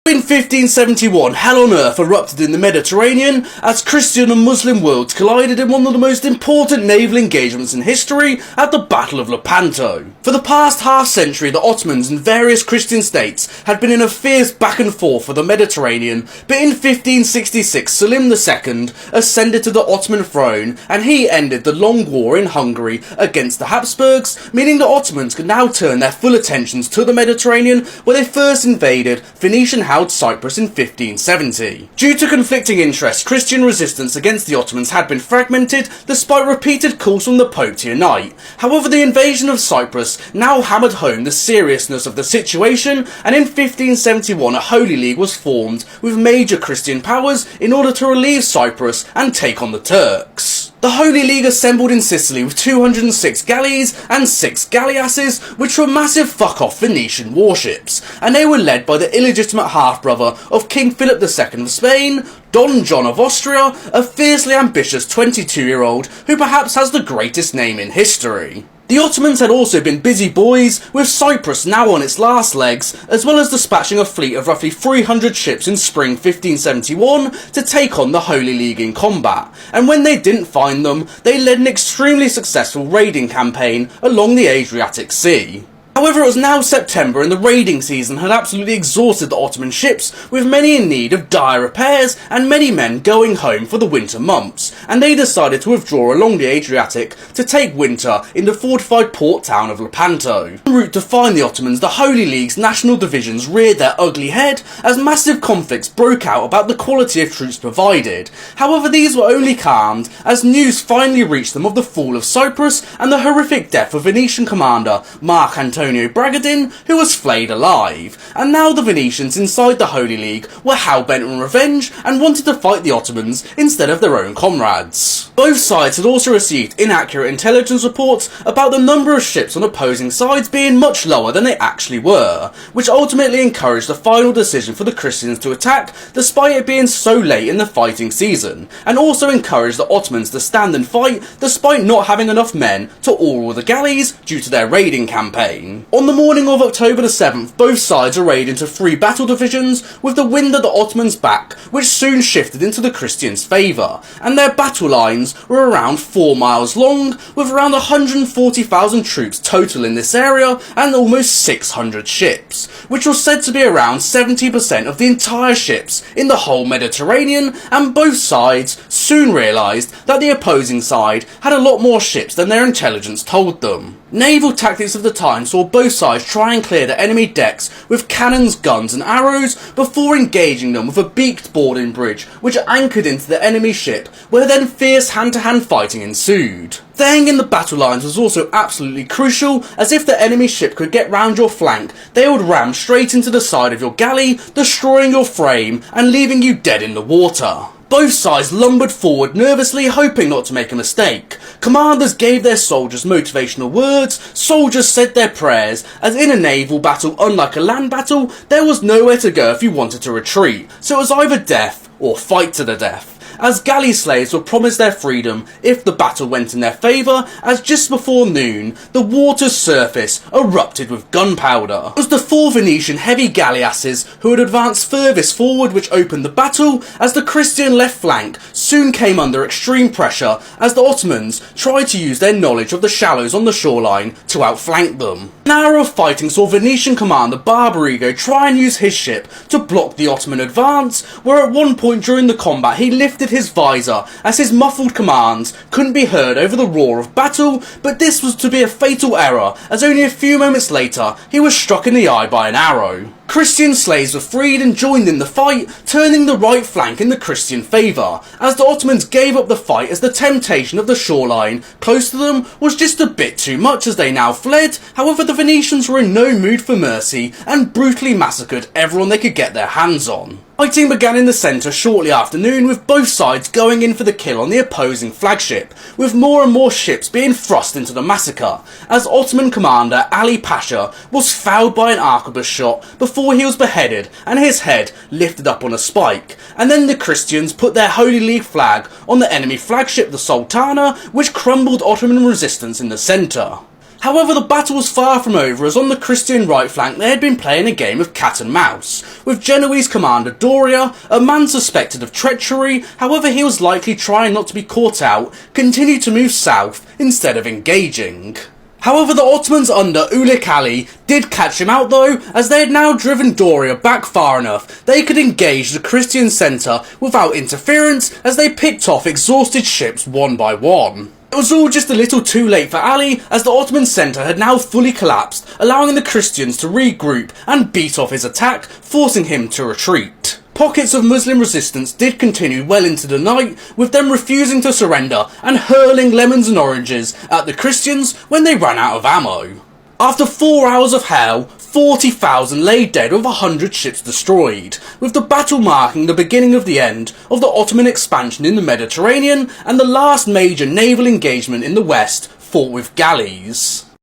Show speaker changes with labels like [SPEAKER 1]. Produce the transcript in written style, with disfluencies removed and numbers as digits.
[SPEAKER 1] In 1571, hell on earth erupted in the Mediterranean as Christian and Muslim worlds collided in one of the most important naval engagements in history at the Battle of Lepanto. For the past half-century, the Ottomans and various Christian states had been in a fierce back and forth for the Mediterranean, but in 1566 Selim II ascended to the Ottoman throne and he ended the long war in Hungary against the Habsburgs, meaning the Ottomans could now turn their full attentions to the Mediterranean, where they first invaded Phoenician-held Cyprus in 1570. Due to conflicting interests, Christian resistance against the Ottomans had been fragmented despite repeated calls from the Pope to unite. However, the invasion of Cyprus now hammered home the seriousness of the situation, and in 1571 a Holy League was formed with major Christian powers in order to relieve Cyprus and take on the Turks. The Holy League assembled in Sicily with 206 galleys and 6 galleasses, which were massive fuck-off Venetian warships, and they were led by the illegitimate half-brother of King Philip II of Spain, Don John of Austria, a fiercely ambitious 22-year-old who perhaps has the greatest name in history. The Ottomans had also been busy boys, with Cyprus now on its last legs, as well as dispatching a fleet of roughly 300 ships in spring 1571 to take on the Holy League in combat, and when they didn't find them, they led an extremely successful raiding campaign along the Adriatic Sea. However, it was now September and the raiding season had absolutely exhausted the Ottoman ships, with many in need of dire repairs and many men going home for the winter months, and they decided to withdraw along the Adriatic to take winter in the fortified port town of Lepanto. En route to find the Ottomans, the Holy League's national divisions reared their ugly head as massive conflicts broke out about the quality of troops provided. However, these were only calmed as news finally reached them of the fall of Cyprus and the horrific death of Venetian commander Marc Antonio Bragadin, who was flayed alive, and now the Venetians inside the Holy League were hell-bent on revenge and wanted to fight the Ottomans instead of their own comrades. Both sides had also received inaccurate intelligence reports about the number of ships on opposing sides being much lower than they actually were, which ultimately encouraged the final decision for the Christians to attack despite it being so late in the fighting season, and also encouraged the Ottomans to stand and fight despite not having enough men to awe the galleys due to their raiding campaign. On the morning of October the 7th, both sides arrayed into 3 battle divisions with the wind at the Ottomans' back, which soon shifted into the Christians' favour, and their battle lines were around 4 miles long, with around 140,000 troops total in this area and almost 600 ships, which was said to be around 70% of the entire ships in the whole Mediterranean, and both sides soon realised that the opposing side had a lot more ships than their intelligence told them. Naval tactics of the time saw both sides try and clear the enemy decks with cannons, guns and arrows before engaging them with a beaked boarding bridge which anchored into the enemy ship, where then fierce hand-to-hand fighting ensued. Staying in the battle lines was also absolutely crucial, as if the enemy ship could get round your flank, they would ram straight into the side of your galley, destroying your frame and leaving you dead in the water. Both sides lumbered forward nervously, hoping not to make a mistake. Commanders gave their soldiers motivational words, soldiers said their prayers, as in a naval battle, unlike a land battle, there was nowhere to go if you wanted to retreat, so it was either death or fight to the death, as galley slaves were promised their freedom if the battle went in their favour, as just before noon, the water's surface erupted with gunpowder. It was the 4 Venetian heavy galleasses who had advanced furthest forward which opened the battle, as the Christian left flank soon came under extreme pressure as the Ottomans tried to use their knowledge of the shallows on the shoreline to outflank them. An hour of fighting saw Venetian commander Barbarigo try and use his ship to block the Ottoman advance, where at one point during the combat he lifted his visor as his muffled commands couldn't be heard over the roar of battle, but this was to be a fatal error, as only a few moments later he was struck in the eye by an arrow. Christian slaves were freed and joined in the fight, turning the right flank in the Christian favour, as the Ottomans gave up the fight as the temptation of the shoreline close to them was just a bit too much as they now fled. However, the Venetians were in no mood for mercy and brutally massacred everyone they could get their hands on. Fighting began in the centre shortly after noon, with both sides going in for the kill on the opposing flagship, with more and more ships being thrust into the massacre, as Ottoman commander Ali Pasha was fouled by an arquebus shot before he was beheaded and his head lifted up on a spike, and then the Christians put their Holy League flag on the enemy flagship the Sultana, which crumbled Ottoman resistance in the centre. However, the battle was far from over, as on the Christian right flank they had been playing a game of cat and mouse, with Genoese commander Doria, a man suspected of treachery, however he was likely trying not to be caught out, continued to move south instead of engaging. However, the Ottomans under Ulik Ali did catch him out though, as they had now driven Doria back far enough they could engage the Christian centre without interference, as they picked off exhausted ships one by one. It was all just a little too late for Ali, as the Ottoman centre had now fully collapsed, allowing the Christians to regroup and beat off his attack, forcing him to retreat. Pockets of Muslim resistance did continue well into the night, with them refusing to surrender and hurling lemons and oranges at the Christians when they ran out of ammo. After 4 hours of hell, 40,000 lay dead with 100 ships destroyed, with the battle marking the beginning of the end of the Ottoman expansion in the Mediterranean and the last major naval engagement in the West fought with galleys.